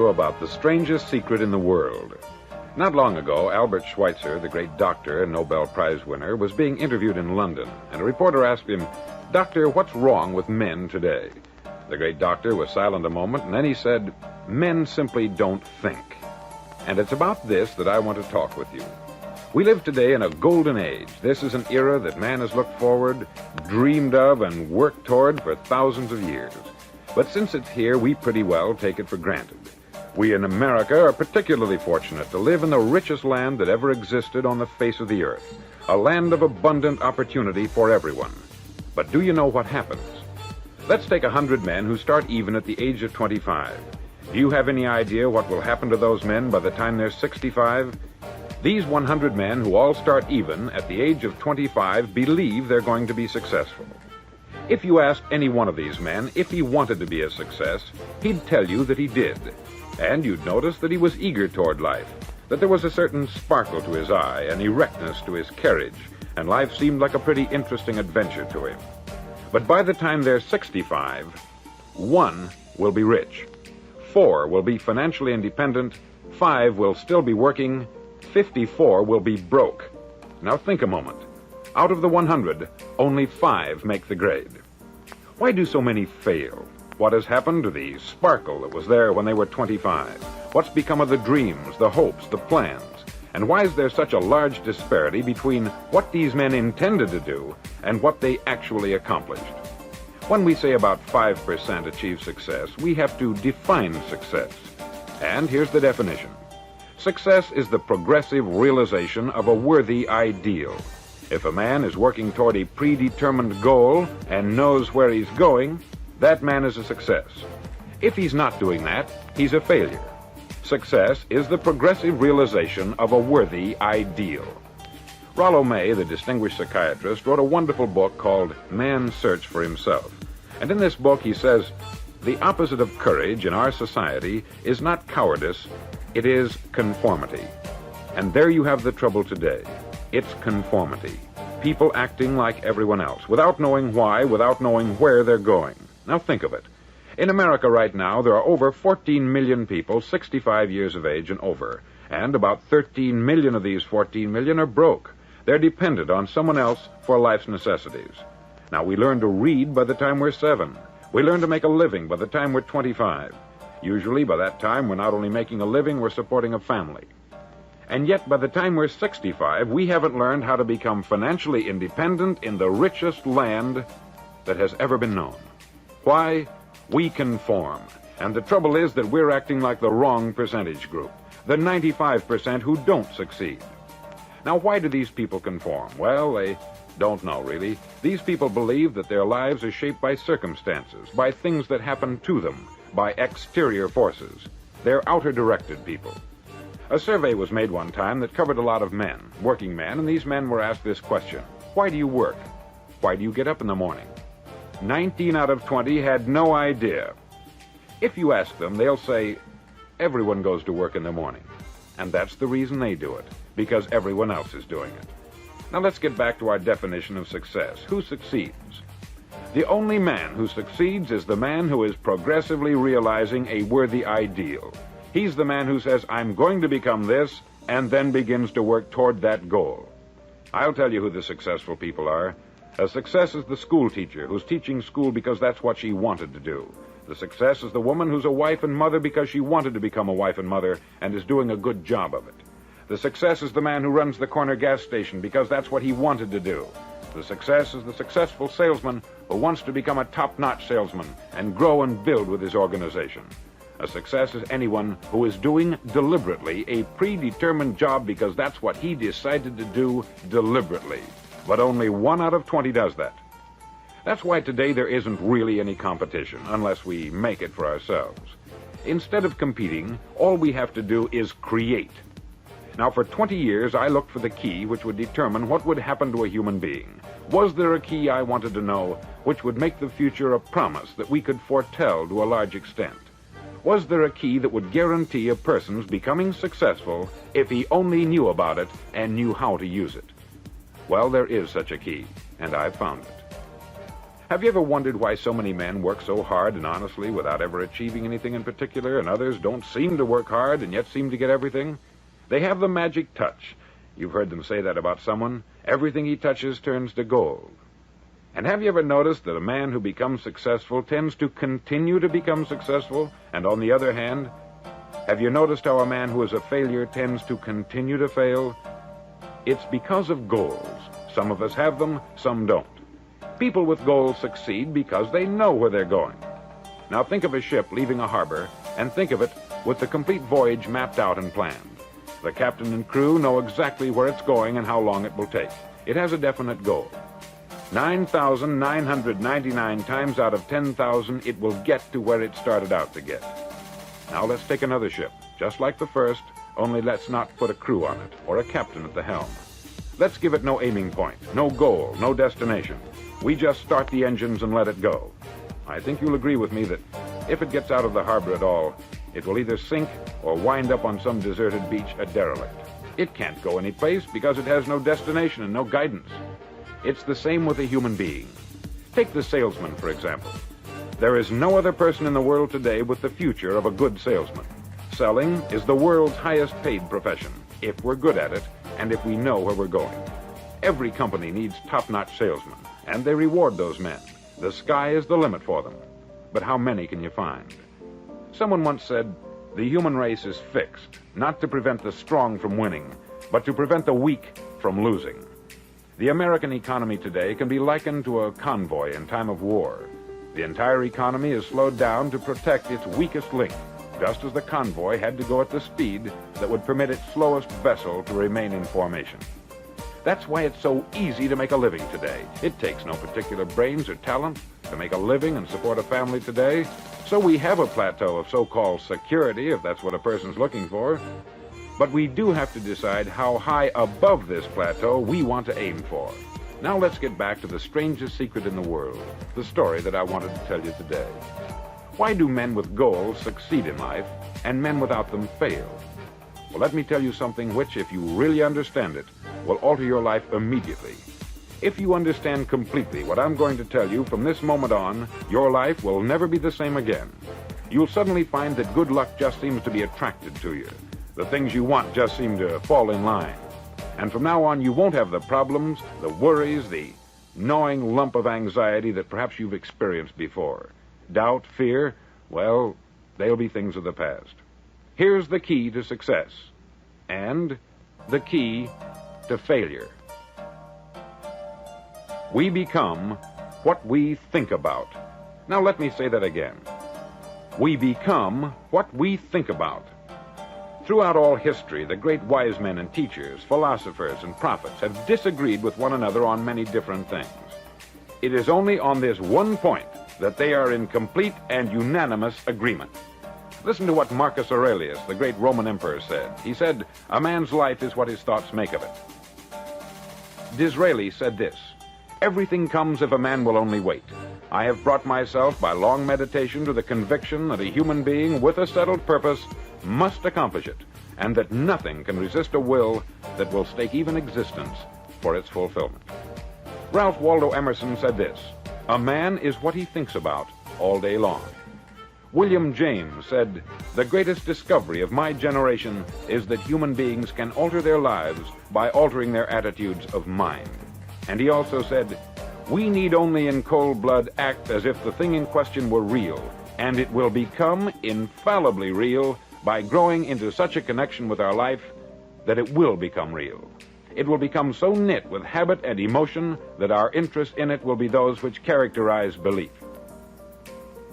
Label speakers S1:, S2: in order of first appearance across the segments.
S1: About the strangest secret in the world. Not long ago, Albert Schweitzer, the great doctor and Nobel Prize winner, was being interviewed in London, and a reporter asked him, "Doctor, what's wrong with men today?" The great doctor was silent a moment, and then he said, "Men simply don't think." And it's about this that I want to talk with you. We live today in a golden age. This is an era that man has looked forward, dreamed of, and worked toward for thousands of years. But since it's here, we pretty well take it for granted. We in America are particularly fortunate to live in the richest land that ever existed on the face of the earth, a land of abundant opportunity for everyone. But do you know what happens? Let's take 100 men who start even at the age of 25. Do you have any idea what will happen to those men by the time they're 65? These 100 men who all start even at the age of 25 believe they're going to be successful. If you asked any one of these men if he wanted to be a success, he'd tell you that he did. And you'd notice that he was eager toward life, that there was a certain sparkle to his eye, an erectness to his carriage, and life seemed like a pretty interesting adventure to him. But by the time they're 65, 1 will be rich, 4 will be financially independent, 5 will still be working, 54 will be broke. Now think a moment. Out of the 100, only 5 make the grade. Why do so many fail? What has happened to the sparkle that was there when they were 25? What's become of the dreams, the hopes, the plans? And why is there such a large disparity between what these men intended to do and what they actually accomplished? When we say about 5% achieve success, we have to define success. And here's the definition. Success is the progressive realization of a worthy ideal. If a man is working toward a predetermined goal and knows where he's going, that man is a success. If he's not doing that, he's a failure. Success is the progressive realization of a worthy ideal. Rollo May, the distinguished psychiatrist, wrote a wonderful book called Man's Search for Himself. And in this book he says, the opposite of courage in our society is not cowardice, it is conformity. And there you have the trouble today. It's conformity. People acting like everyone else, without knowing why, without knowing where they're going. Now think of it. In America right now, there are over 14 million people 65 years of age and over, and about 13 million of these 14 million are broke. They're dependent on someone else for life's necessities. Now, we learn to read by the time we're 7. We learn to make a living by the time we're 25. Usually, by that time, we're not only making a living, we're supporting a family. And yet, by the time we're 65, we haven't learned how to become financially independent in the richest land that has ever been known. Why? We conform. And the trouble is that we're acting like the wrong percentage group, the 95% who don't succeed. Now, why do these people conform? Well, they don't know, really. These people believe that their lives are shaped by circumstances, by things that happen to them, by exterior forces. They're outer-directed people. A survey was made one time that covered a lot of men, working men, and these men were asked this question. Why do you work? Why do you get up in the morning? 19 out of 20 had no idea. If you ask them, they'll say, everyone goes to work in the morning. And that's the reason they do it, because everyone else is doing it. Now let's get back to our definition of success. Who succeeds? The only man who succeeds is the man who is progressively realizing a worthy ideal. He's the man who says, I'm going to become this, and then begins to work toward that goal. I'll tell you who the successful people are. A success is the school teacher who's teaching school because that's what she wanted to do. The success is the woman who's a wife and mother because she wanted to become a wife and mother and is doing a good job of it. The success is the man who runs the corner gas station because that's what he wanted to do. The success is the successful salesman who wants to become a top-notch salesman and grow and build with his organization. A success is anyone who is doing deliberately a predetermined job because that's what he decided to do deliberately. But only 1 out of 20 does that. That's why today there isn't really any competition, unless we make it for ourselves. Instead of competing, all we have to do is create. Now, for 20 years, I looked for the key which would determine what would happen to a human being. Was there a key I wanted to know which would make the future a promise that we could foretell to a large extent? Was there a key that would guarantee a person's becoming successful if he only knew about it and knew how to use it? Well, there is such a key, and I've found it. Have you ever wondered why so many men work so hard and honestly without ever achieving anything in particular, and others don't seem to work hard and yet seem to get everything? They have the magic touch. You've heard them say that about someone. Everything he touches turns to gold. And have you ever noticed that a man who becomes successful tends to continue to become successful? And on the other hand, have you noticed how a man who is a failure tends to continue to fail? It's because of goals. Some of us have them, some don't. People with goals succeed because they know where they're going. Now think of a ship leaving a harbor, and think of it with the complete voyage mapped out and planned. The captain and crew know exactly where it's going and how long it will take. It has a definite goal. 9,999 times out of 10,000, it will get to where it started out to get. Now let's take another ship, just like the first, only let's not put a crew on it or a captain at the helm. Let's give it no aiming point, no goal, no destination. We just start the engines and let it go. I think you'll agree with me that if it gets out of the harbor at all, it will either sink or wind up on some deserted beach a derelict. It can't go any place because it has no destination and no guidance. It's the same with a human being. Take the salesman, for example. There is no other person in the world today with the future of a good salesman. Selling is the world's highest paid profession, if we're good at it and if we know where we're going. Every company needs top-notch salesmen, and they reward those men. The sky is the limit for them. But how many can you find? Someone once said, the human race is fixed, not to prevent the strong from winning, but to prevent the weak from losing. The American economy today can be likened to a convoy in time of war. The entire economy is slowed down to protect its weakest link, just as the convoy had to go at the speed that would permit its slowest vessel to remain in formation. That's why it's so easy to make a living today. It takes no particular brains or talent to make a living and support a family today. So we have a plateau of so-called security, if that's what a person's looking for. But we do have to decide how high above this plateau we want to aim for. Now let's get back to the strangest secret in the world, the story that I wanted to tell you today. Why do men with goals succeed in life and men without them fail? Well, let me tell you something which, if you really understand it, will alter your life immediately. If you understand completely what I'm going to tell you from this moment on, your life will never be the same again. You'll suddenly find that good luck just seems to be attracted to you. The things you want just seem to fall in line. And from now on, you won't have the problems, the worries, the gnawing lump of anxiety that perhaps you've experienced before. Doubt, fear, well, they'll be things of the past. Here's the key to success and the key to failure. We become what we think about. Now let me say that again. We become what we think about. Throughout all history, the great wise men and teachers, philosophers and prophets have disagreed with one another on many different things. It is only on this one point that they are in complete and unanimous agreement. Listen to what Marcus Aurelius, the great Roman emperor, said. He said, "A man's life is what his thoughts make of it." Disraeli said this, "Everything comes if a man will only wait. I have brought myself by long meditation to the conviction that a human being with a settled purpose must accomplish it, and that nothing can resist a will that will stake even existence for its fulfillment." Ralph Waldo Emerson said this, "A man is what he thinks about all day long." William James said, "The greatest discovery of my generation is that human beings can alter their lives by altering their attitudes of mind." And he also said, "We need only in cold blood act as if the thing in question were real, and it will become infallibly real by growing into such a connection with our life that it will become real. It will become so knit with habit and emotion that our interest in it will be those which characterize belief."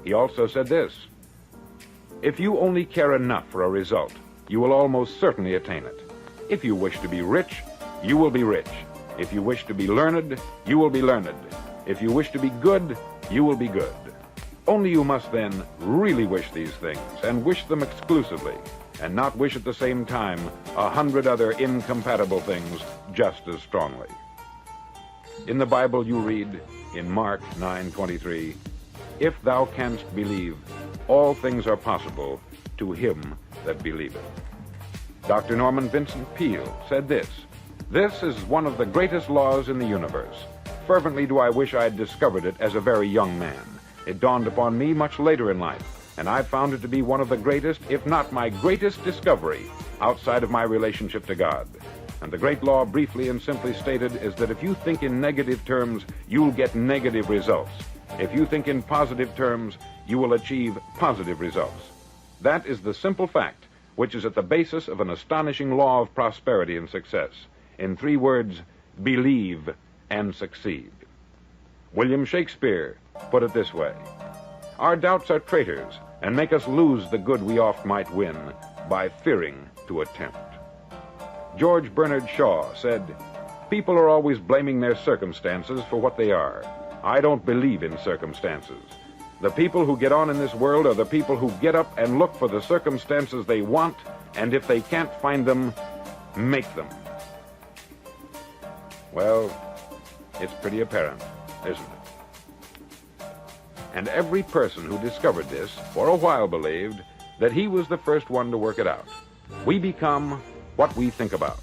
S1: He also said this, "If you only care enough for a result, you will almost certainly attain it. If you wish to be rich, you will be rich. If you wish to be learned, you will be learned. If you wish to be good, you will be good. Only you must then really wish these things, and wish them exclusively, and not wish at the same time 100 other incompatible things just as strongly." In the Bible you read, in Mark 9:23, "If thou canst believe, all things are possible to him that believeth." Dr. Norman Vincent Peale said this, "This is one of the greatest laws in the universe. fervently do I wish I had discovered it as a very young man. It dawned upon me much later in life, and I found it to be one of the greatest, if not my greatest discovery, outside of my relationship to God. And the great law, briefly and simply stated, is that if you think in negative terms, you'll get negative results. If you think in positive terms, you will achieve positive results. That is the simple fact which is at the basis of an astonishing law of prosperity and success. In 3 words, believe and succeed. William Shakespeare put it this way: our doubts are traitors and make us lose the good we oft might win by fearing to attempt. George Bernard Shaw said, people are always blaming their circumstances for what they are. I don't believe in circumstances. The people who get on in this world are the people who get up and look for the circumstances they want, and if they can't find them, make them. Well, it's pretty apparent, isn't it? And every person who discovered this for a while believed that he was the first one to work it out. We become what we think about.